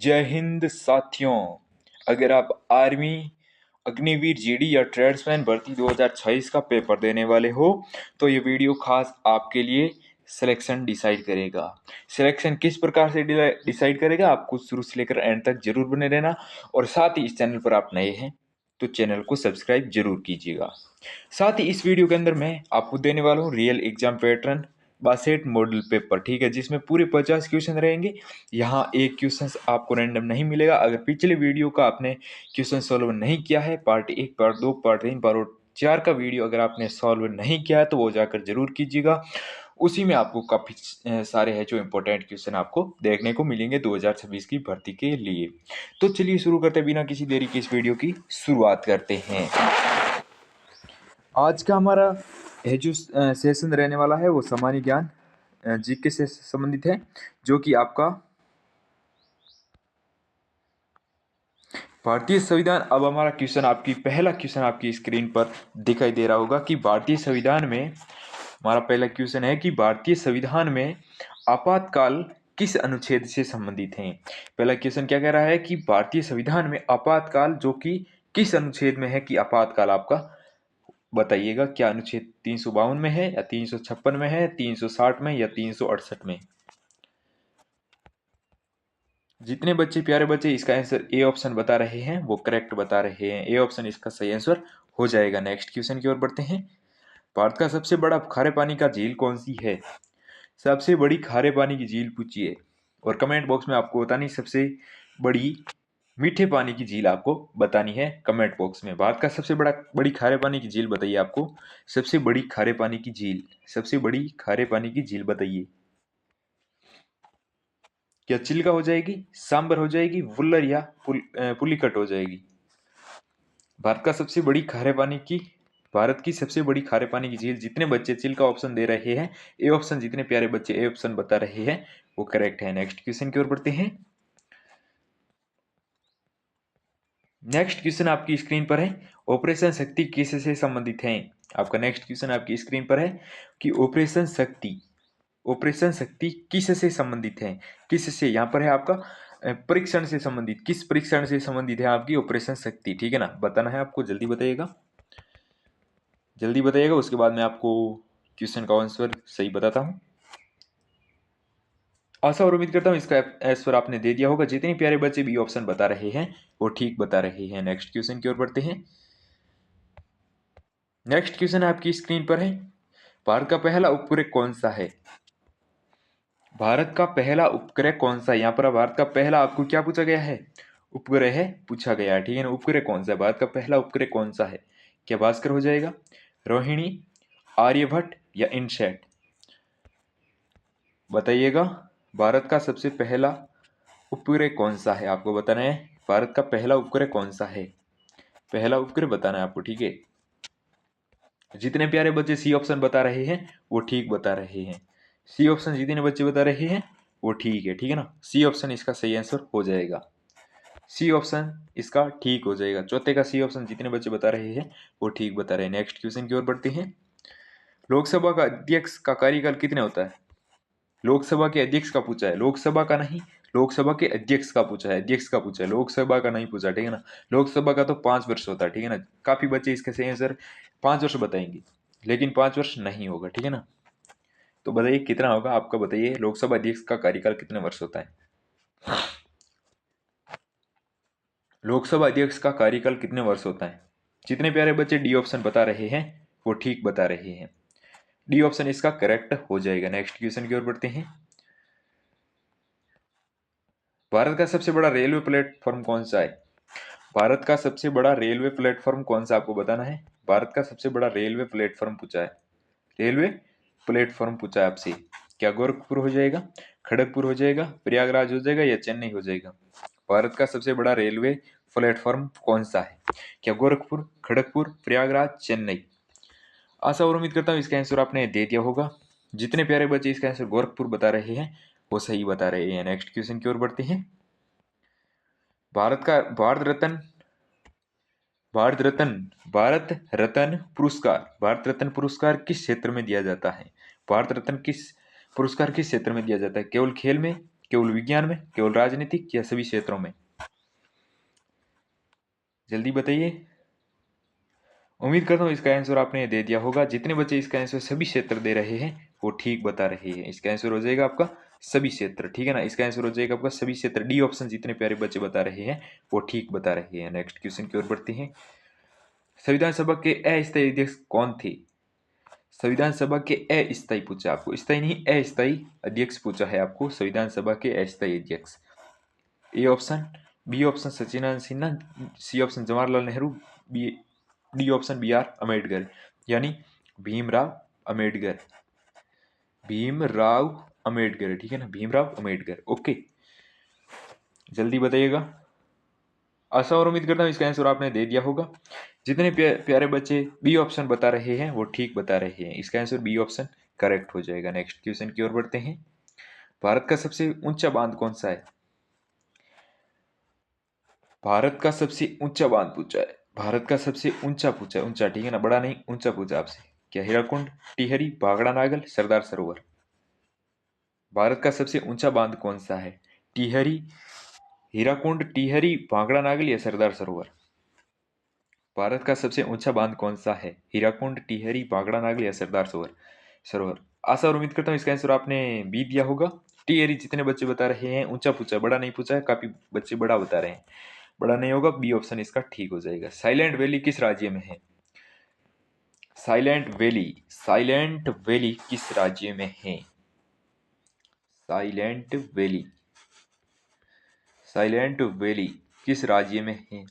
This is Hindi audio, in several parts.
जय हिंद साथियों। अगर आप आर्मी, अग्निवीर, जीडी या ट्रेड्समैन भर्ती 2026 का पेपर देने वाले हो तो ये वीडियो खास आपके लिए सिलेक्शन डिसाइड करेगा। सिलेक्शन किस प्रकार से डिसाइड करेगा, आपको शुरू से लेकर एंड तक जरूर बने रहना। और साथ ही इस चैनल पर आप नए हैं तो चैनल को सब्सक्राइब जरूर कीजिएगा। साथ ही इस वीडियो के अंदर मैं आपको देने वाला हूँ real exam pattern Bassett model paper, ठीक है, जिसमें पूरे 50 क्वेश्चन रहेंगे। यहाँ एक क्वेश्चन आपको रैंडम नहीं मिलेगा। अगर पिछले वीडियो का आपने क्वेश्चन सॉल्व नहीं किया है, पार्ट 1, पार्ट 2, पार्ट 3, पार्ट 4 का वीडियो अगर आपने सॉल्व नहीं किया है तो वो जाकर जरूर कीजिएगा। उसी में आपको काफी सारे है जो इंपॉर्टेंट क्वेश्चन आपको देखने को मिलेंगे 2026 की भर्ती के लिए। तो चलिए शुरू करते बिना किसी देरी के इस वीडियो की शुरुआत करते हैं। आज का हमारा है जो सेशन रहने वाला है वो सामान्य ज्ञान जीके से संबंधित है, जो कि आपका भारतीय संविधान। अब हमारा क्वेश्चन, आपकी पहला क्वेश्चन आपकी स्क्रीन पर दिखाई दे रहा होगा कि भारतीय संविधान में, हमारा पहला क्वेश्चन है कि भारतीय संविधान में आपातकाल किस अनुच्छेद से संबंधित है। पहला क्वेश्चन क्या कह रहा है कि भारतीय संविधान में आपातकाल जो कि किस अनुच्छेद में है, कि आपातकाल आपका बताइएगा। क्या अनुच्छेद 352 में है या 356 में है, 360 में या 368 में। जितने बच्चे प्यारे बच्चे इसका आंसर ए ऑप्शन बता रहे हैं वो करेक्ट बता रहे हैं। ए ऑप्शन इसका सही आंसर हो जाएगा। नेक्स्ट क्वेश्चन की ओर बढ़ते हैं। भारत का सबसे बड़ा खारे पानी का झील कौन सी है। सबसे बड़ी खारे पानी की झील पूछिए और कमेंट बॉक्स में आपको बतानी सबसे बड़ी मीठे पानी की झील आपको बतानी है कमेंट बॉक्स में। भारत का सबसे बड़ी खारे पानी की झील बताइए आपको। सबसे बड़ी खारे पानी की झील, सबसे बड़ी खारे पानी की झील बताइए। क्या चिल्का हो जाएगी, सांबर हो जाएगी, वुल्लर या पुलिकट हो जाएगी। भारत का सबसे बड़ी खारे पानी की भारत की सबसे बड़ी खारे पानी की झील, जितने बच्चे चिल्का ऑप्शन दे रहे हैं, ए ऑप्शन, जितने प्यारे बच्चे ए ऑप्शन बता रहे हैं वो करेक्ट है। नेक्स्ट क्वेश्चन की ओर बढ़ते हैं। नेक्स्ट क्वेश्चन आपकी स्क्रीन पर है, ऑपरेशन शक्ति किससे संबंधित है। आपका नेक्स्ट क्वेश्चन आपकी स्क्रीन पर है कि ऑपरेशन शक्ति किससे संबंधित है। किससे, यहाँ पर है आपका परीक्षण से संबंधित, किस परीक्षण से संबंधित है आपकी ऑपरेशन शक्ति, ठीक है ना, बताना है आपको। जल्दी बताइएगा, जल्दी बताइएगा, उसके बाद मैं आपको क्वेश्चन का आंसर सही बताता हूँ। आशा और उम्मीद करता हूँ इसका आंसर आपने दे दिया होगा। जितने प्यारे बच्चे भी ऑप्शन बता रहे हैं वो ठीक बता रहे हैं। नेक्स्ट क्वेश्चन की ओर बढ़ते हैं। नेक्स्ट क्वेश्चन आपकी स्क्रीन पर है, भारत का पहला उपग्रह कौन सा है। भारत का पहला उपग्रह कौन सा है। यहाँ पर भारत का पहला आपको क्या पूछा गया है, उपग्रह है पूछा गया है, ठीक है ना। उपग्रह कौन सा है, भारत का पहला उपग्रह कौन सा है। क्या भास्कर हो जाएगा, रोहिणी, आर्यभट्ट या इनसैट, बताइएगा। भारत का सबसे पहला उपग्रह कौन सा है, आपको बताना है। भारत का पहला उपग्रह कौन सा है, पहला उपग्रह बताना है आपको, ठीक है। जितने प्यारे बच्चे सी ऑप्शन बता रहे हैं वो ठीक बता रहे हैं। सी ऑप्शन जितने बच्चे बता रहे हैं वो ठीक है, ठीक है ना। सी ऑप्शन इसका सही आंसर हो जाएगा। सी ऑप्शन इसका ठीक हो जाएगा। चौथे का सी ऑप्शन जितने बच्चे बता रहे हैं वो ठीक बता रहे हैं। नेक्स्ट क्वेश्चन की ओर बढ़ते हैं। लोकसभा का अध्यक्ष का कार्यकाल कितने होता है। लोकसभा के अध्यक्ष का पूछा है, लोकसभा का नहीं, लोकसभा के अध्यक्ष का पूछा है, अध्यक्ष का पूछा है, लोकसभा का नहीं पूछा, ठीक है ना। लोकसभा का तो 5 वर्ष होता है, ठीक है ना। काफी बच्चे इसके सही आंसर 5 वर्ष बताएंगे, लेकिन 5 वर्ष नहीं होगा, ठीक है ना। तो बताइए कितना होगा आपका, बताइए लोकसभा अध्यक्ष का कार्यकाल कितने वर्ष होता है। लोकसभा अध्यक्ष का कार्यकाल कितने वर्ष होता है। जितने प्यारे बच्चे डी ऑप्शन बता रहे हैं वो ठीक बता रहे हैं। डी ऑप्शन इसका करेक्ट हो जाएगा। नेक्स्ट क्वेश्चन की ओर बढ़ते हैं। भारत का सबसे बड़ा रेलवे प्लेटफॉर्म कौन सा है। भारत का सबसे बड़ा रेलवे प्लेटफॉर्म कौन सा आपको बताना है। भारत का सबसे बड़ा रेलवे प्लेटफॉर्म पूछा है, रेलवे प्लेटफॉर्म पूछा है आपसे। क्या गोरखपुर हो जाएगा, खड़गपुर हो जाएगा, प्रयागराज हो जाएगा या चेन्नई हो जाएगा। भारत का सबसे बड़ा रेलवे प्लेटफॉर्म कौन सा है। क्या गोरखपुर, खड़गपुर, प्रयागराज, चेन्नई। आशा और उम्मीद करता हूँ इसका आंसर आपने दे दिया होगा। जितने प्यारे बच्चे इसका आंसर गोरखपुर बता रहे हैं वो सही बता रहे हैं। नेक्स्ट क्वेश्चन की ओर बढ़ते हैं। भारत का भारत रत्न पुरस्कार किस क्षेत्र में दिया जाता है। भारत रत्न किस पुरस्कार किस क्षेत्र में दिया जाता है। केवल खेल में, केवल विज्ञान में, केवल राजनीतिक, या सभी क्षेत्रों में? जल्दी बताइए। उम्मीद करता हूँ इसका आंसर आपने दे दिया होगा। जितने बच्चे इसका आंसर सभी क्षेत्र दे रहे हैं वो ठीक बता रहे हैं। इसका आंसर हो जाएगा आपका सभी क्षेत्र, ठीक है ना। इसका आंसर हो जाएगा आपका सभी क्षेत्र। डी ऑप्शन जितने प्यारे बच्चे बता रहे हैं वो ठीक बता रहे हैं। नेक्स्ट क्वेश्चन की ओर बढ़ते हैं। संविधान सभा के अस्थायी अध्यक्ष कौन थे? संविधान सभा के अस्थायी पूछा आपको, स्थायी नहीं, अस्थायी अध्यक्ष पूछा है आपको। संविधान सभा के अस्थायी अध्यक्ष। A option, B option Sachchidanand Sinha, C option Jawaharlal Nehru, B D option B R Ambedkar, यानी भीमराव अम्बेडकर। भीमराव अम्बेडकर, ठीक है ना, भीमराव अम्बेडकर। ओके, जल्दी बताइएगा। आशा और उम्मीद करता हूँ इसका आंसर आपने दे दिया होगा। जितने प्यारे बच्चे बी ऑप्शन बता रहे हैं वो ठीक बता रहे हैं। इसका आंसर बी ऑप्शन करेक्ट हो जाएगा। नेक्स्ट क्वेश्चन की ओर बढ़ते हैं। भारत का सबसे ऊंचा बांध कौन सा है? भारत का सबसे ऊंचा बांध पूछा है। भारत का सबसे ऊंचा पूछा है, ऊंचा, ठीक है ना, बड़ा नहीं, ऊंचा पूछा आपसे। क्या हीराकुंड, टिहरी, भाखड़ा नागल, सरदार सरोवर? भारत का सबसे ऊंचा बांध कौन सा है? टिहरी, हीराकुंड, टिहरी, भाखड़ा नागल, या सरदार सरोवर? भारत का सबसे ऊंचा बांध कौन सा है? हीराकुंड, टिहरी, भाखड़ा नागल, या सरदार सरोवर? सरोवर। आशा और उम्मीद करता हूँ इसका आंसर आपने बी दिया होगा। टिहरी जितने बच्चे बता रहे हैं ऊंचा पूछा है, बड़ा नहीं पूछा है। काफी बच्चे बड़ा बता रहे हैं, बड़ा नहीं होगा। बी ऑप्शन इसका ठीक हो जाएगा। साइलेंट वैली किस राज्य में है? साइलेंट वैली, साइलेंट वैली किस राज्य में है? साइलेंट वैली, साइलेंट वैली किस राज्य में है?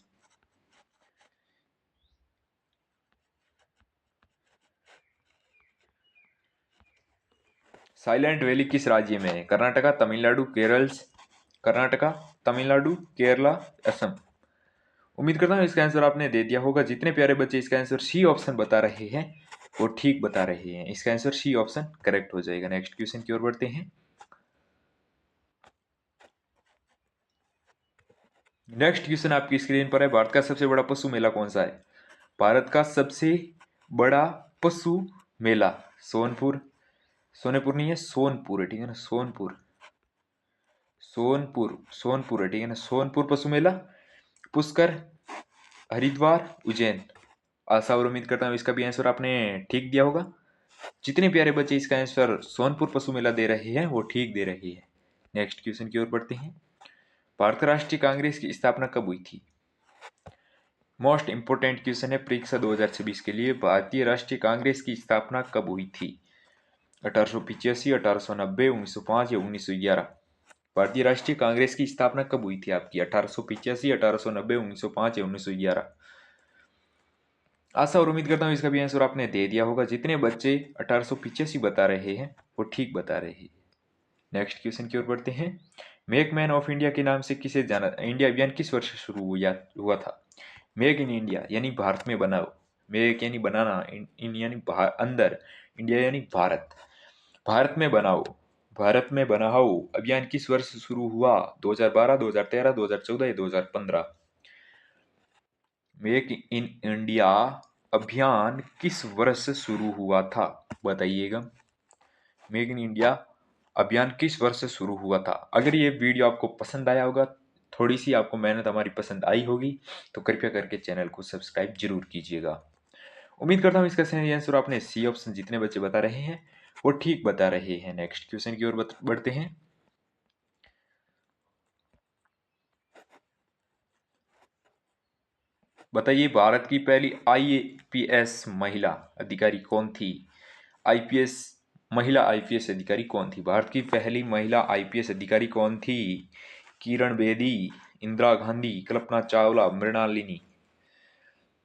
साइलेंट वैली किस राज्य में है? कर्नाटका, तमिलनाडु, केरल, कर्नाटका, तमिलनाडु, केरला, असम? उम्मीद करता हूँ इसका आंसर आपने दे दिया होगा। जितने प्यारे बच्चे इसका आंसर सी ऑप्शन बता रहे हैं वो ठीक बता रहे हैं। इसका आंसर सी ऑप्शन करेक्ट हो जाएगा। नेक्स्ट क्वेश्चन की ओर बढ़ते हैं। नेक्स्ट क्वेश्चन आपकी स्क्रीन पर है। भारत का सबसे बड़ा पशु मेला कौन सा है? भारत का सबसे बड़ा पशु मेला सोनपुर, सोनेपुर नहीं है, सोनपुर है, ठीक है ना, सोनपुर, सोनपुर, सोनपुर है, ठीक है ना, सोनपुर पशु मेला, पुष्कर, हरिद्वार, उज्जैन? आशा और उम्मीद करता हूँ इसका भी आंसर आपने ठीक दिया होगा। जितने प्यारे बच्चे इसका आंसर सोनपुर पशु मेला दे रहे हैं वो ठीक दे रहे हैं। नेक्स्ट क्वेश्चन की ओर बढ़ते हैं। भारतीय राष्ट्रीय कांग्रेस की स्थापना कब हुई थी? मोस्ट इंपोर्टेंट क्वेश्चन है परीक्षा 2026 के लिए। भारतीय राष्ट्रीय कांग्रेस की स्थापना कब हुई थी? 1885, 1890, 1905 या 1911? भारतीय राष्ट्रीय कांग्रेस की स्थापना कब हुई थी आपकी? 1885, 1890, 1905 या 1911? आशा और उम्मीद करता हूँ इसका भी आंसर आपने दे दिया होगा। जितने बच्चे 1885 बता रहे हैं वो ठीक बता रहे हैं। नेक्स्ट क्वेश्चन की ओर बढ़ते हैं। मेक मैन ऑफ इंडिया के नाम से किसे जाना, इंडिया अभियान किस वर्ष शुरू हुआ था? मेक इन इंडिया यानी भारत में बनाओ, मेक यानी बनाना, इन यानी अंदर, इंडिया यानी भारत, भारत में बनाओ, भारत में बनाओ अभियान किस वर्ष शुरू हुआ? 2012, 2013, 2014 या 2015? मेक इन इंडिया अभियान किस वर्ष शुरू हुआ था? बताइएगा। मेक इन इंडिया अभियान किस वर्ष शुरू हुआ था? अगर ये वीडियो आपको पसंद आया होगा, थोड़ी सी आपको मेहनत हमारी पसंद आई होगी, तो कृपया करके चैनल को सब्सक्राइब जरूर कीजिएगा। उम्मीद करता हूँ इसका सही आंसर आपने सी ऑप्शन जितने बच्चे बता रहे हैं वो ठीक बता रहे हैं। नेक्स्ट क्वेश्चन की ओर बढ़ते हैं। बताइए भारत की पहली आईपीएस महिला अधिकारी कौन थी? आईपीएस, महिला आईपीएस अधिकारी कौन थी? भारत की पहली महिला आईपीएस अधिकारी कौन थी? किरण बेदी, इंदिरा गांधी, कल्पना चावला, मृणालिनी?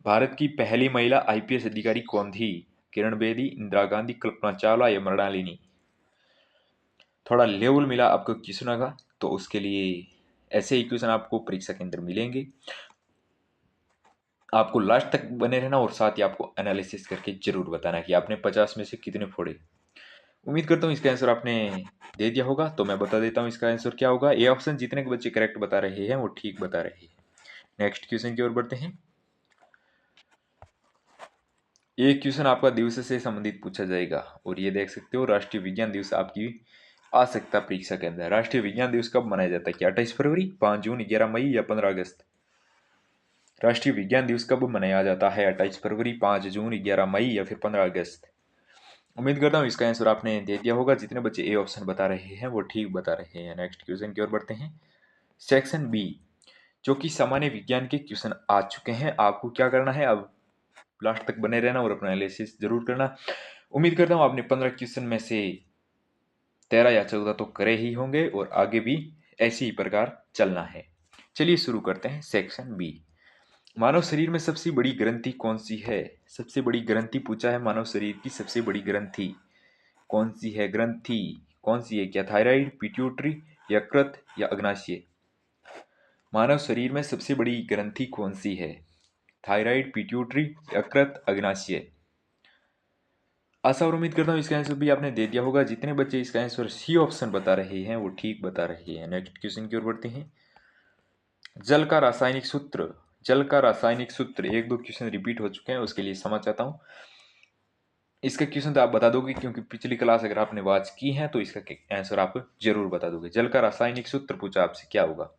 भारत की पहली महिला आईपीएस अधिकारी कौन थी? किरण बेदी, इंदिरा गांधी, कल्पना चावला या मृणालिनी? थोड़ा लेवल मिला आपको क्वेश्चन का, तो उसके लिए ऐसे ही क्वेश्चन आपको परीक्षा के अंदर मिलेंगे। आपको लास्ट तक बने रहना और साथ ही आपको एनालिसिस करके जरूर बताना कि आपने 50 में से कितने फोड़े। उम्मीद करता हूँ इसका आंसर आपने दे दिया होगा, तो मैं बता देता हूँ इसका आंसर क्या होगा। ए ऑप्शन जितने के बच्चे करेक्ट बता रहे हैं वो ठीक बता रहे हैं। नेक्स्ट क्वेश्चन की ओर बढ़ते हैं। ये क्वेश्चन आपका दिवस से संबंधित पूछा जाएगा और ये देख सकते हो राष्ट्रीय विज्ञान दिवस आपकी आ सकता परीक्षा के अंदर। राष्ट्रीय विज्ञान दिवस कब मनाया जाता है? क्या 28 फरवरी, 5 जून, 11 मई या 15 अगस्त? राष्ट्रीय विज्ञान दिवस कब मनाया जाता है? 28 फरवरी, 5 जून, 11 मई या फिर 15 अगस्त? उम्मीद करता हूँ इसका आंसर आपने दे दिया होगा। जितने बच्चे ए ऑप्शन बता रहे हैं वो ठीक बता रहे हैं। नेक्स्ट क्वेश्चन की ओर बढ़ते हैं। सेक्शन बी, जो कि सामान्य विज्ञान के क्वेश्चन आ चुके हैं। आपको क्या करना है, अब लास्ट तक बने रहना और अपना एनालिसिस जरूर करना। उम्मीद करता हूँ आपने 15 क्वेश्चन में से 13 या 14 तो करे ही होंगे और आगे भी ऐसी ही प्रकार चलना है। चलिए शुरू करते हैं। सेक्शन बी, मानव शरीर में सबसे बड़ी ग्रंथि कौन सी है? सबसे बड़ी ग्रंथि पूछा है, मानव शरीर की सबसे बड़ी ग्रंथि कौन सी है? ग्रंथि कौन सी है? क्या थायराइड, पिट्यूटरी, यकृत या अग्नाशय? मानव शरीर में सबसे बड़ी ग्रंथि कौन सी है? थायराइड, पिट्यूटरी, यकृत, अग्नाशय? आशा और उम्मीद करता हूँ इसका आंसर भी आपने दे दिया होगा। जितने बच्चे इसका आंसर सी ऑप्शन बता रहे हैं वो ठीक बता रहे हैं। नेक्स्ट क्वेश्चन की ओर बढ़ते हैं। जल का रासायनिक सूत्र, जल का रासायनिक सूत्र, एक दो क्वेश्चन रिपीट हो चुके हैं, उसके लिए समझ चाहता हूँ। इसका क्वेश्चन तो आप बता दोगे क्योंकि पिछली क्लास अगर आपने वॉच की है तो इसका आंसर आप जरूर बता दोगे। जल का रासायनिक सूत्र पूछा आपसे, क्या होगा?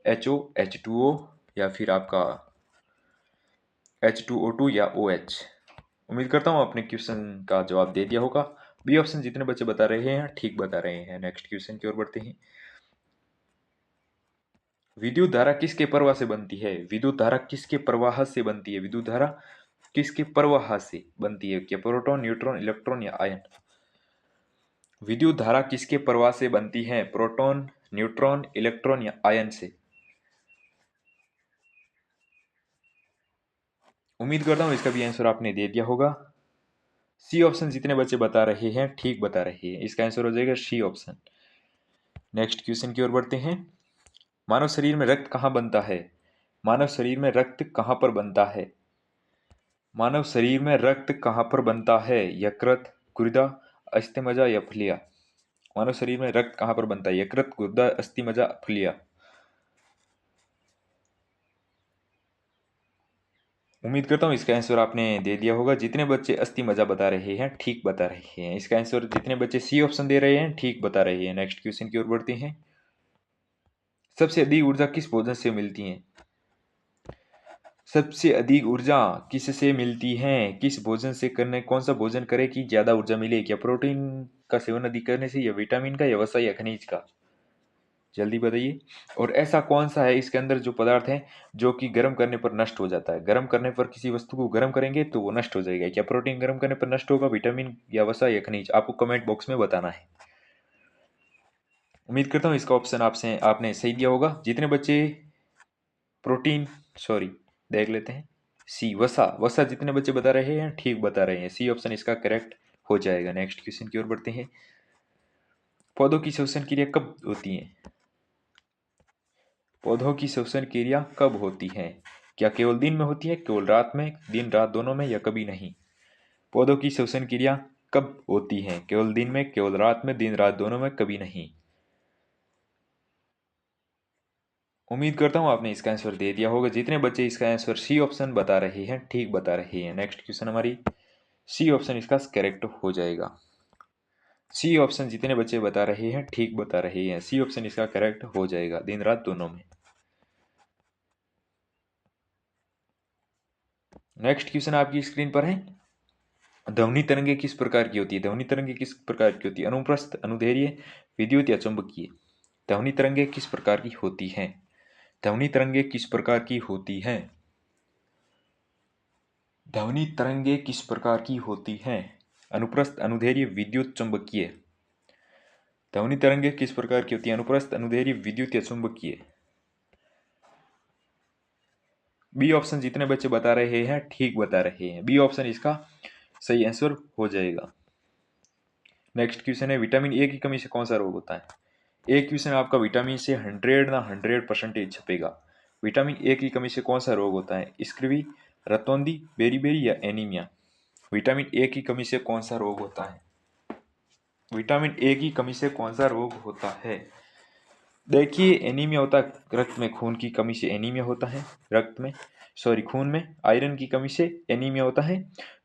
HO, H2O या फिर आपका H2O2 या OH? उम्मीद करता हूँ आपने क्वेश्चन का जवाब दे दिया होगा। बी ऑप्शन जितने बच्चे बता रहे हैं ठीक बता रहे हैं। नेक्स्ट क्वेश्चन की ओर बढ़ते हैं। विद्युत धारा किसके प्रवाह से बनती है? विद्युत धारा किसके प्रवाह से बनती है? विद्युत धारा किसके प्रवाह से बनती है? क्या प्रोटॉन, न्यूट्रॉन, इलेक्ट्रॉन या आयन? विद्युत धारा किसके प्रवाह से बनती है? प्रोटॉन, न्यूट्रॉन, इलेक्ट्रॉन या आयन से? उम्मीद करता हूं इसका भी आंसर आपने दे दिया होगा। सी ऑप्शन जितने बच्चे बता रहे हैं ठीक बता रहे हैं। इसका आंसर हो जाएगा सी ऑप्शन। नेक्स्ट क्वेश्चन की ओर बढ़ते हैं। मानव शरीर में रक्त कहाँ बनता है? मानव शरीर में रक्त कहाँ पर बनता है? मानव शरीर में रक्त कहाँ पर बनता है? यकृत, गुर्दा, अस्थिमज्जा या फलिया? मानव शरीर में रक्त कहाँ पर बनता है? यकृत, गुर्दा, अस्थिमज्जा, फलिया? उम्मीद करता हूँ इसका आंसर आपने दे दिया होगा। जितने बच्चे अस्थिमज्जा बता रहे हैं ठीक बता रहे हैं। इसका आंसर जितने बच्चे सी ऑप्शन दे रहे हैं ठीक बता रहे हैं। नेक्स्ट क्वेश्चन की ओर बढ़ते हैं। सबसे अधिक ऊर्जा किस भोजन से मिलती है? सबसे अधिक ऊर्जा किससे मिलती है? किस भोजन से करने, कौन सा भोजन करे कि ज्यादा ऊर्जा मिले? क्या प्रोटीन का सेवन अधिक करने से, या विटामिन का, या वसा, या खनिज का? जल्दी बताइए। और ऐसा कौन सा है इसके अंदर जो पदार्थ है जो कि गर्म करने पर नष्ट हो जाता है? गर्म करने पर किसी वस्तु को गर्म करेंगे तो वो नष्ट हो जाएगा। क्या प्रोटीन गर्म करने पर नष्ट होगा, विटामिन या वसा या खनिज? आपको कमेंट बॉक्स में बताना है। उम्मीद करता हूँ इसका ऑप्शन आपसे आपने सही दिया होगा। जितने बच्चे प्रोटीन, सॉरी, देख लेते हैं। सी, वसा, वसा जितने बच्चे बता रहे हैं ठीक बता रहे हैं। सी ऑप्शन इसका करेक्ट हो जाएगा। नेक्स्ट क्वेश्चन की ओर बढ़ते हैं। पौधों की श्वसन क्रिया कब होती है? पौधों की श्वसन क्रिया कब होती है? क्या केवल दिन में होती है, केवल रात में, दिन रात दोनों में, या कभी नहीं? पौधों की श्वसन क्रिया कब होती है? केवल दिन में, केवल रात में, दिन रात दोनों में, कभी नहीं? उम्मीद करता हूँ आपने इसका आंसर दे दिया होगा। जितने बच्चे इसका आंसर सी ऑप्शन बता रहे हैं ठीक बता रहे हैं। नेक्स्ट क्वेश्चन हमारी सी ऑप्शन इसका करेक्ट हो जाएगा। सी ऑप्शन जितने बच्चे बता रहे हैं ठीक बता रहे हैं। सी ऑप्शन इसका करेक्ट हो जाएगा, दिन रात दोनों में। नेक्स्ट क्वेश्चन आपकी स्क्रीन पर है। ध्वनि तरंगे किस प्रकार की होती है? ध्वनि तरंगे किस प्रकार की होती है? अनुप्रस्थ, अनुदैर्घ्य, विद्युत या चुंबकीय? ध्वनि तरंगे किस प्रकार की होती हैं? ध्वनि तरंगे किस प्रकार की होती हैं? ध्वनि तरंगे किस प्रकार की होती हैं? अनुप्रस्थ, अनुदैर्घ्य, विद्युत, चुंबकीय? ध्वनि तरंगे किस प्रकार की होती है? अनुप्रस्थ, अनुदैर्घ्य, विद्युत या चुंबकीय? बी ऑप्शन जितने बच्चे बता रहे हैं ठीक बता रहे हैं। बी ऑप्शन इसका सही आंसर हो जाएगा। नेक्स्ट क्वेश्चन है, विटामिन ए की कमी से कौन सा रोग होता है? एक क्वेश्चन आपका विटामिन से 100 ना 100% छपेगा। विटामिन ए की कमी से कौन सा रोग होता है? स्क्रबी, रतौंधी, बेरी या एनीमिया? विटामिन ए की कमी से कौन सा रोग होता है? विटामिन ए की कमी से कौन सा रोग होता है? देखिए, एनीमिया होता है रक्त में, खून की कमी से एनीमिया होता है। रक्त में, सॉरी, खून में आयरन की कमी से एनीमिया होता है।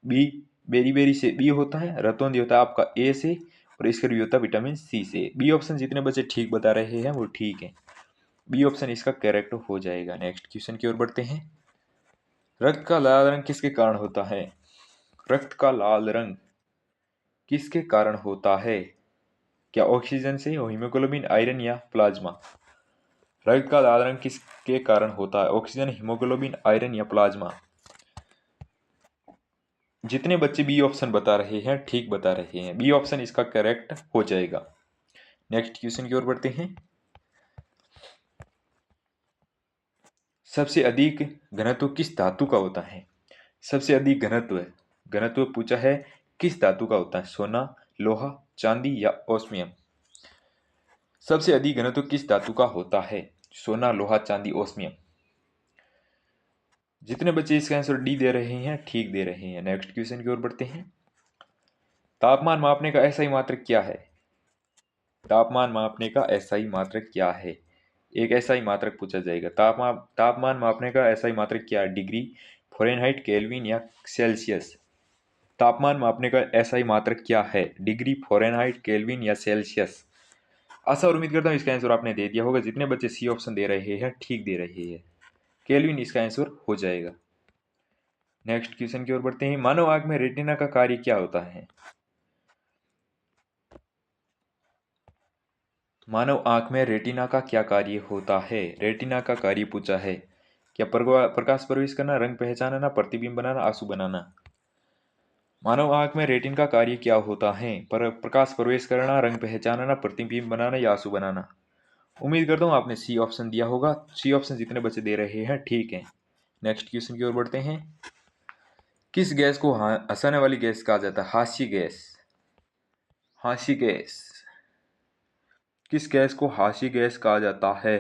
बी, बेरी से बी होता है। रतौंधी होता है आपका ए से, और इसका भी होता है विटामिन सी से। बी ऑप्शन जितने बच्चे ठीक बता रहे हैं वो ठीक है, बी ऑप्शन इसका करेक्ट हो जाएगा। नेक्स्ट क्वेश्चन की ओर बढ़ते हैं। रक्त का लाल रंग किसके कारण होता है? रक्त का लाल रंग किसके कारण होता है? क्या ऑक्सीजन से, हीमोग्लोबिन, आयरन या प्लाज्मा? रक्त का लाल रंग किसके कारण होता है? ऑक्सीजन, हीमोग्लोबिन, आयरन या प्लाज्मा? जितने बच्चे बी ऑप्शन बता रहे हैं ठीक बता रहे हैं, बी ऑप्शन इसका करेक्ट हो जाएगा। नेक्स्ट क्वेश्चन की ओर बढ़ते हैं। सबसे अधिक घनत्व किस धातु का होता है? सबसे अधिक घनत्व पूछा है, किस धातु का होता है? सोना, लोहा, चांदी या ओस्मियम? सबसे अधिक घनत्व किस धातु का होता है? सोना, लोहा, चांदी, ओस्मियम? जितने बच्चे इसका आंसर डी दे रहे हैं ठीक दे रहे हैं। नेक्स्ट क्वेश्चन की ओर बढ़ते हैं। तापमान मापने का एसआई मात्रक क्या है? तापमान मापने का एसआई मात्रक क्या है? एक एसआई मात्रक पूछा जाएगा। तापमान मापने का एसआई मात्रक क्या है? डिग्री, फ़ारेनहाइट, केल्विन या सेल्सियस? तापमान मापने का एसआई मात्रक क्या है? डिग्री, फ़ारेनहाइट, केल्विन या सेल्सियस? आशा और उम्मीद करता हूँ इसका आंसर आपने दे दिया होगा। जितने बच्चे सी ऑप्शन दे रहे हैं ठीक दे रहे हैं, केल्विन इसका आंसर हो जाएगा। नेक्स्ट क्वेश्चन की ओर बढ़ते हैं। मानव आंख में रेटिना का कार्य क्या होता है? मानव आंख में रेटिना का क्या कार्य होता है? रेटिना का कार्य पूछा है। क्या प्रकाश प्रवेश करना, रंग पहचानना, प्रतिबिंब बनाना, आंसू बनाना? मानव आंख में रेटिना का कार्य क्या होता है? प्रकाश प्रवेश करना, रंग पहचानना, प्रतिबिंब बनाना या आंसू बनाना? उम्मीद करता हूँ आपने सी ऑप्शन दिया होगा। सी ऑप्शन जितने बच्चे दे रहे हैं ठीक है। नेक्स्ट क्वेश्चन की ओर बढ़ते हैं। किस गैस को हंसाने वाली गैस कहा जाता है? हास्य गैस, हास्य गैस। किस गैस को हास्य गैस कहा जाता है?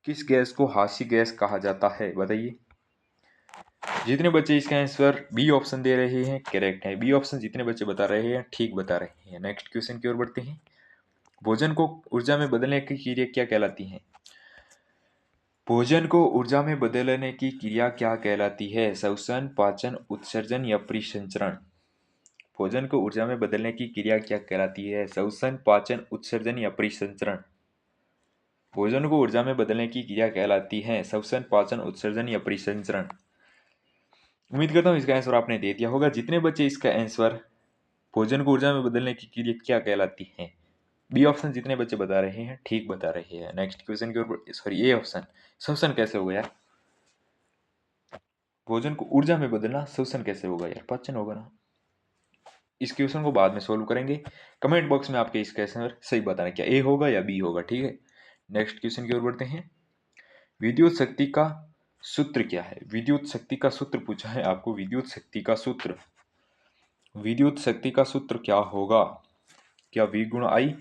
किस गैस को हास्य गैस कहा जाता है बताइए। जितने बच्चे इसका आंसर बी ऑप्शन दे रहे हैं करेक्ट है, बी ऑप्शन जितने बच्चे बता रहे हैं ठीक बता रहे हैं। नेक्स्ट क्वेश्चन की ओर बढ़ते हैं। भोजन को ऊर्जा में बदलने की क्रिया क्या कहलाती है? भोजन को ऊर्जा में बदलने की क्रिया क्या कहलाती है? श्वसन, पाचन, उत्सर्जन या परिसंचरण? भोजन को ऊर्जा में बदलने की क्रिया क्या कहलाती है? श्वसन, पाचन, उत्सर्जन या परिसंचरण? भोजन को ऊर्जा में बदलने की क्रिया कहलाती है श्वसन, पाचन, उत्सर्जन या परिसंचरण? उम्मीद करता हूँ इसका आंसर आपने दे दिया होगा। जितने बच्चे इसका आंसर भोजन को ऊर्जा में बदलने की क्रिया क्या कहलाती है, बी ऑप्शन जितने बच्चे बता रहे हैं ठीक बता रहे हैं। नेक्स्ट क्वेश्चन की ओर, सॉरी ए ऑप्शन, श्वसन कैसे होगा यार? भोजन को ऊर्जा में बदलना श्वसन कैसे होगा यार? पाचन होगा ना। इस क्वेश्चन को बाद में सोल्व करेंगे। कमेंट बॉक्स में आपके इसका आंसर सही बताना, क्या ए होगा या बी होगा, ठीक है। नेक्स्ट क्वेश्चन की ओर बढ़ते हैं। विद्युत शक्ति का सूत्र क्या है? विद्युत शक्ति का सूत्र पूछा है आपको। विद्युत शक्ति का सूत्र, विद्युत शक्ति का सूत्र क्या होगा? क्या वी गुणा आई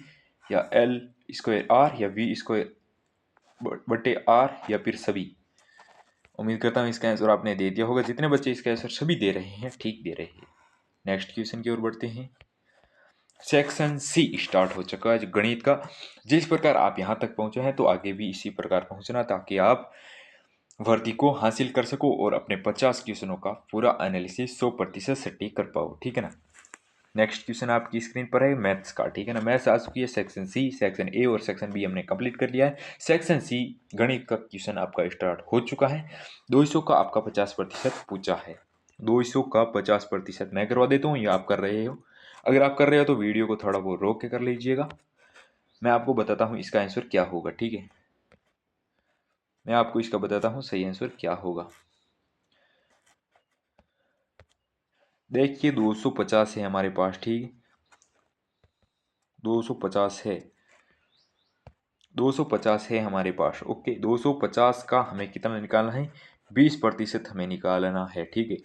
या एल स्क्वायर आर या वी स्क्वायर बटे आर या फिर सभी? उम्मीद करता हूँ इसका आंसर आपने दे दिया होगा। जितने बच्चे इसका आंसर सभी दे रहे हैं ठीक दे रहे हैं। नेक्स्ट क्वेश्चन की ओर बढ़ते हैं। सेक्शन सी स्टार्ट हो चुका है गणित का। जिस प्रकार आप यहाँ तक पहुंचे हैं तो आगे भी इसी प्रकार पहुंचना, ताकि आप वर्दी को हासिल कर सको और अपने 50 क्वेश्चनों का पूरा एनालिसिस 100% सटीक कर पाओ, ठीक है ना। नेक्स्ट क्वेश्चन आपकी स्क्रीन पर है मैथ्स का, ठीक है ना। मैथ्स आ चुकी है सेक्शन सी, सेक्शन ए और सेक्शन बी हमने कंप्लीट कर लिया है। सेक्शन सी गणित का क्वेश्चन आपका स्टार्ट हो चुका है। 200 का आपका 50% पूछा है। 200 का 50% मैं करवा देता हूँ या आप कर रहे हो? अगर आप कर रहे हो तो वीडियो को थोड़ा बहुत रोक के कर लीजिएगा। मैं आपको बताता हूँ इसका आंसर क्या होगा, ठीक है। मैं आपको इसका बताता हूँ सही आंसर क्या होगा। देखिए 250 है हमारे पास, ठीक, 250 है, 250 है हमारे पास। ओके, 250 का हमें कितना निकालना है? 20% हमें निकालना है, ठीक है।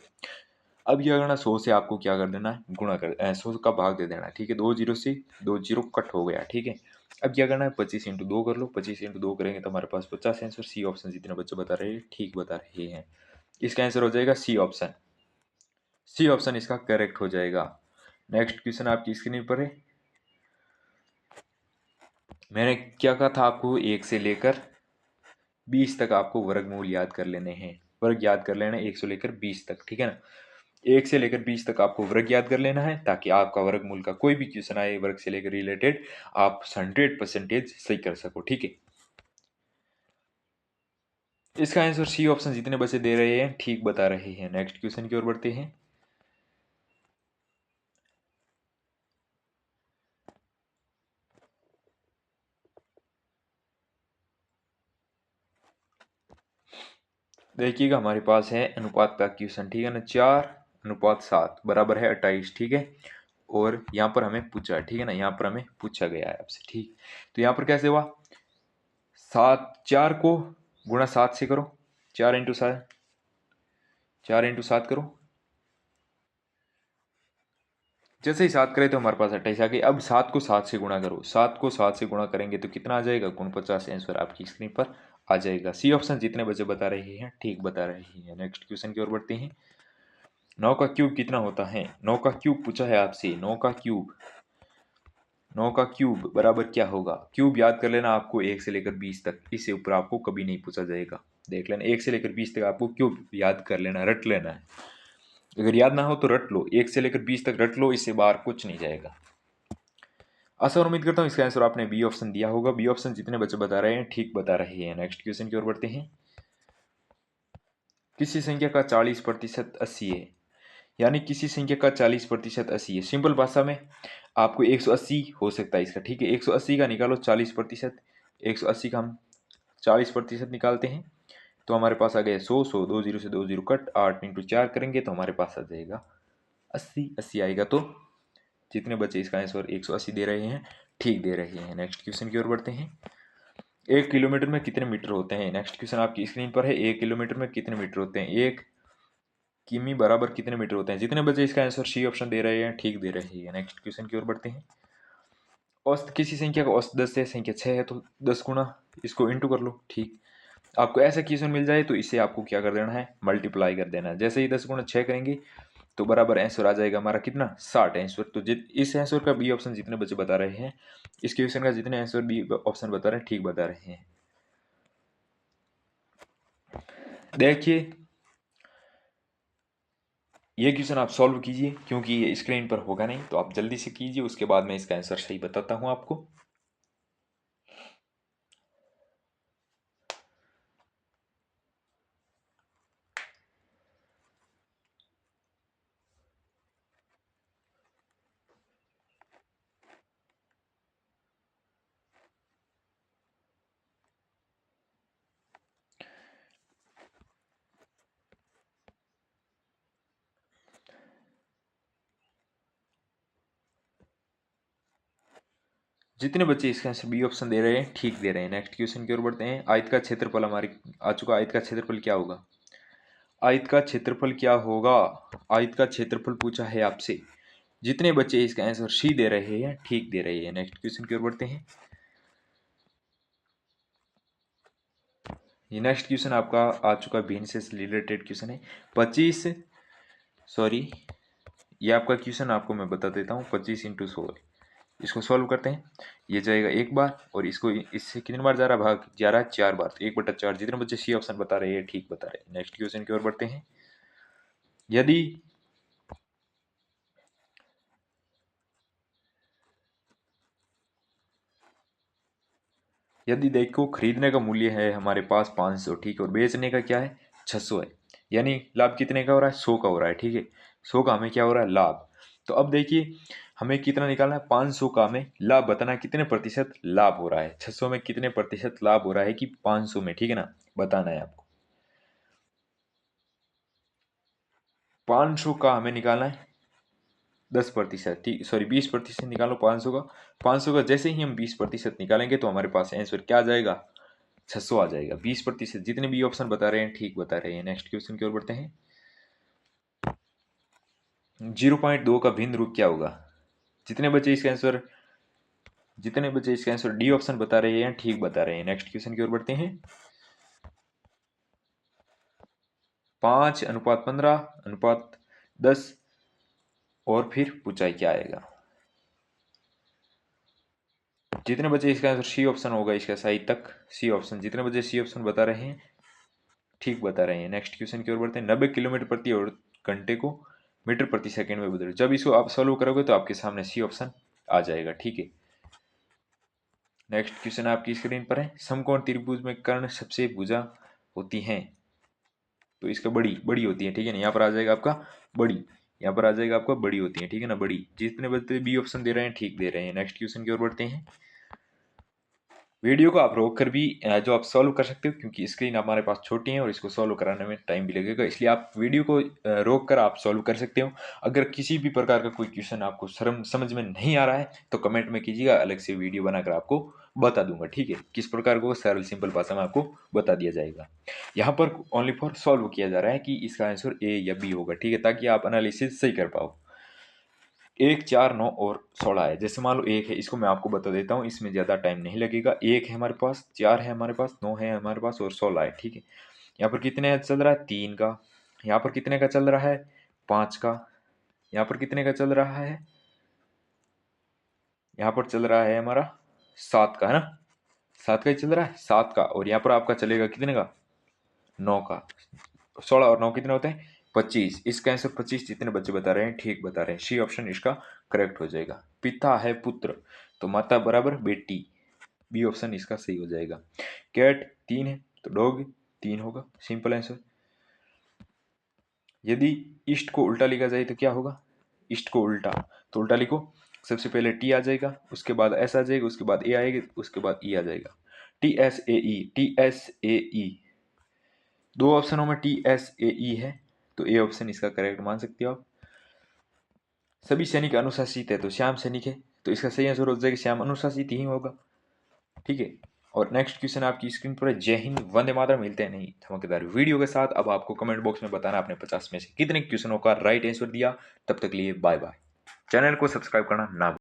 अब क्या करना, 100 से आपको क्या कर देना है? गुणा कर 100 का भाग दे देना है, ठीक है। 2 जीरो से 2 जीरो कट हो गया, ठीक है। अब क्या करना है? 25 इंटू 2 कर लो। 25 इंटू 2 करेंगे तो हमारे पास 50 आंसर। सी ऑप्शन जितने बच्चे बता रहे हैं ठीक बता रहे हैं। इसका आंसर हो जाएगा सी ऑप्शन। सी ऑप्शन इसका करेक्ट हो जाएगा। नेक्स्ट क्वेश्चन आपकी स्क्रीन पर है। मैंने क्या कहा था आपको? 1 से लेकर 20 तक आपको वर्गमूल याद कर लेने हैं। वर्ग याद कर लेना 1 से लेकर 20 तक, ठीक है ना। 1 से लेकर 20 तक आपको वर्ग याद कर लेना है, ताकि आपका वर्गमूल का कोई भी क्वेश्चन आए वर्ग से लेकर रिलेटेड, आप 100% सही कर सको। ठीक है, इसका आंसर सी ऑप्शन जितने बच्चे दे रहे हैं ठीक बता रहे हैं। नेक्स्ट क्वेश्चन की ओर बढ़ते हैं। देखिएगा, हमारे पास है अनुपात का क्वेश्चन, ठीक है ना, 4:7 बराबर है 28। ठीक है, और यहाँ पर हमें पूछा है, ठीक है ना, यहाँ पर हमें पूछा गया है आपसे। ठीक, तो यहाँ पर कैसे हुआ, 4 को गुणा 7 से करो, 4 × 7, 4 × 7 करो। जैसे ही 7 करें तो हमारे पास 28 आ गई। अब 7 को 7 से गुणा करो, 7 को 7 से गुणा करेंगे तो कितना आ जाएगा, 49 आंसर आपकी स्क्रीन पर आ जाएगा। सी ऑप्शन जितने बच्चे बता रहे हैं ठीक बता रहे हैं। नेक्स्ट क्वेश्चन की ओर बढ़ते हैं। 9 का क्यूब कितना होता है, 9 का क्यूब पूछा है आपसे। 9 का क्यूब बराबर क्या होगा, क्यूब याद कर लेना आपको 1 से लेकर 20 तक, इससे ऊपर आपको कभी नहीं पूछा जाएगा। देख लेना, 1 से लेकर 20 तक आपको क्यूब याद कर लेना, रट लेना है। अगर याद ना हो तो रट लो, 1 से लेकर 20 तक रट लो, इससे बाहर कुछ नहीं जाएगा। आशा और उम्मीद करता हूँ इसका आंसर आपने बी ऑप्शन दिया होगा। बी ऑप्शन जितने बच्चे बता रहे हैं ठीक बता रहे हैं। नेक्स्ट क्वेश्चन की ओर बढ़ते हैं। किसी संख्या का 40% 80 है, यानी किसी संख्या का 40% 80 है। सिंपल भाषा में आपको 180 हो सकता है इसका। ठीक है, 180 का निकालो 40%, 180 का हम 40% निकालते हैं तो हमारे पास आ गया 100, 100, 2 जीरो से 2 जीरो कट, 8 × 4 करेंगे तो हमारे पास आ जाएगा 80, 80 आएगा। तो जितने बच्चे इसका आंसर 180 दे रहे हैं ठीक दे रहे हैं। नेक्स्ट क्वेश्चन की ओर बढ़ते हैं। 1 किलोमीटर में कितने मीटर होते हैं, नेक्स्ट क्वेश्चन आपकी स्क्रीन पर है। 1 किलोमीटर में कितने मीटर होते हैं, 1 किमी बराबर कितने मीटर होते हैं। जितने बच्चे इसका आंसर सी ऑप्शन दे रहे हैं ठीक दे रहे हैं। नेक्स्ट क्वेश्चन की ओर बढ़ते हैं। औसत किसी संख्या का औसत 10 है, संख्या 6 है तो 10 गुना इसको इंटू कर लो। ठीक, आपको ऐसा क्वेश्चन मिल जाए तो इसे आपको क्या कर देना है, मल्टीप्लाई कर देना है। जैसे ही 10 गुना 6 करेंगे तो बराबर आंसर आ जाएगा हमारा कितना, 60 आंसर। तो इस आंसर का बी ऑप्शन जितने बच्चे बता रहे हैं, इस क्वेश्चन का जितने आंसर बी ऑप्शन बता रहे हैं ठीक बता रहे हैं। देखिए, ये क्वेश्चन आप सॉल्व कीजिए, क्योंकि ये स्क्रीन पर होगा नहीं, तो आप जल्दी से कीजिए, उसके बाद मैं इसका आंसर सही बताता हूं आपको। जितने बच्चे इसका आंसर बी ऑप्शन दे रहे हैं ठीक दे रहे हैं। नेक्स्ट क्वेश्चन की ओर बढ़ते हैं। आयत का क्षेत्रफल हमारी आ चुका। आयत का क्षेत्रफल क्या होगा, आयत का क्षेत्रफल क्या होगा, आयत का क्षेत्रफल पूछा है आपसे। जितने बच्चे इसका आंसर सी दे रहे हैं ठीक दे रहे हैं। नेक्स्ट क्वेश्चन की ओर बढ़ते हैं। ये नेक्स्ट क्वेश्चन आपका आ चुका भिन्न से रिलेटेड क्वेश्चन है। 25, सॉरी, ये आपका क्वेश्चन आपको मैं बता देता हूँ। 25 × 100, इसको सॉल्व करते हैं। ये जाएगा एक बार, और इसको इससे कितनी बार जा रहा है, भाग जा रहा है 4 बार, तो 1/4। जितने बच्चे सी ऑप्शन बता रहे हैं ठीक बता रहे हैं। नेक्स्ट क्वेश्चन की ओर बढ़ते हैं। यदि यदि देखो, खरीदने का मूल्य है हमारे पास 500, ठीक है, और बेचने का क्या है 600 है, यानी लाभ कितने का हो रहा है, 100 का हो रहा है। ठीक है, 100 का हमें क्या हो रहा है, लाभ। तो अब देखिए, हमें कितना निकालना है, 500 का हमें लाभ बताना है, कितने प्रतिशत लाभ हो रहा है। 600 में कितने प्रतिशत लाभ हो रहा है कि 500 में, ठीक है ना, बताना है आपको। 500 का हमें निकालना है 10%, ठीक, सॉरी 20% निकालो 500 का। 500 का जैसे ही हम 20% निकालेंगे तो हमारे पास आंसर क्या आ जाएगा, 600 आ जाएगा। 20%, जितने भी ऑप्शन बता रहे हैं ठीक बता रहे हैं। नेक्स्ट क्वेश्चन की ओर बढ़ते हैं। 0.2 का भिन्न रूप क्या होगा। जितने बच्चे इसका आंसर डी ऑप्शन बता रहे हैं ठीक बता रहे हैं। नेक्स्ट क्वेश्चन की ओर बढ़ते हैं। 5:15:10, और फिर पूछा क्या आएगा। जितने बच्चे इसका आंसर सी ऑप्शन होगा इसका सही तक, सी ऑप्शन, जितने बच्चे सी ऑप्शन बता रहे हैं ठीक बता रहे हैं। नेक्स्ट क्वेश्चन की ओर बढ़ते हैं। 90 किलोमीटर प्रति घंटे को मीटर प्रति सेकंड में बदलो। जब इसको आप सॉल्व करोगे तो आपके सामने सी ऑप्शन आ जाएगा। ठीक है, नेक्स्ट क्वेश्चन आपकी स्क्रीन पर है। समकोण त्रिभुज में कर्ण सबसे भुजा होती हैं, तो इसका बड़ी बड़ी होती है। ठीक है ना, यहाँ पर आ जाएगा आपका बड़ी, यहाँ पर आ जाएगा आपका बड़ी होती है। ठीक है ना, बड़ी। जितने बच्चे बी ऑप्शन दे रहे हैं ठीक दे रहे हैं। नेक्स्ट क्वेश्चन की ओर बढ़ते हैं। वीडियो को आप रोक कर भी जो आप सॉल्व कर सकते हो, क्योंकि स्क्रीन हमारे पास छोटी है और इसको सॉल्व कराने में टाइम भी लगेगा, इसलिए आप वीडियो को रोक कर आप सॉल्व कर सकते हो। अगर किसी भी प्रकार का कोई क्वेश्चन आपको समझ में नहीं आ रहा है तो कमेंट में कीजिएगा, अलग से वीडियो बनाकर आपको बता दूंगा। ठीक है, किस प्रकार को सरल सिंपल भाषा में आपको बता दिया जाएगा। यहाँ पर ओनली फॉर सॉल्व किया जा रहा है कि इसका आंसर ए या बी होगा। ठीक है, ताकि आप एनालिसिस सही कर पाओ। 1, 4, 9 और 16 है। जैसे मान लो 1 है, इसको मैं आपको बता देता हूँ, इसमें ज़्यादा टाइम नहीं लगेगा। 1 है हमारे पास, 4 है हमारे पास, 9 है हमारे पास और 16 है। ठीक है, यहाँ पर कितने चल रहा है? 3 का। यहाँ पर कितने का चल रहा है? 5 का। यहाँ पर कितने का चल रहा है? यहाँ पर चल रहा है हमारा 7 का, है ना? 7 का ही चल रहा है, 7 का। और यहाँ पर आपका चलेगा कितने का? 9 का। 16 और 9 कितने होते हैं? 25। इसका आंसर 25 जितने बच्चे बता रहे हैं ठीक बता रहे हैं। सी ऑप्शन इसका करेक्ट हो जाएगा। पिता है पुत्र तो माता बराबर बेटी, बी ऑप्शन इसका सही हो जाएगा। कैट 3 है तो डॉग 3 होगा, सिंपल आंसर। यदि ईस्ट को उल्टा लिखा जाए तो क्या होगा? ईस्ट को उल्टा, तो उल्टा लिखो। सबसे पहले टी आ जाएगा, उसके बाद एस आ जाएगा, उसके बाद ए आएगा, उसके बाद ई आ जाएगा। T S A E, T S A E. दो ऑप्शनों में टी एस ए ई है, तो ए ऑप्शन इसका करेक्ट मान सकते हो आप। सभी सैनिक अनुशासित है तो श्याम सैनिक है, तो इसका सही आंसर हो जाएगा श्याम अनुशासित ही होगा। ठीक है, और नेक्स्ट क्वेश्चन आपकी स्क्रीन पर है। जय हिंद वंदे मातरम। मिलते हैं नहीं धमाकेदार वीडियो के साथ। अब आपको कमेंट बॉक्स में बताना आपने 50 में से कितने क्वेश्चनों का राइट आंसर दिया। तब तक लिए बाय बाय। चैनल को सब्सक्राइब करना ना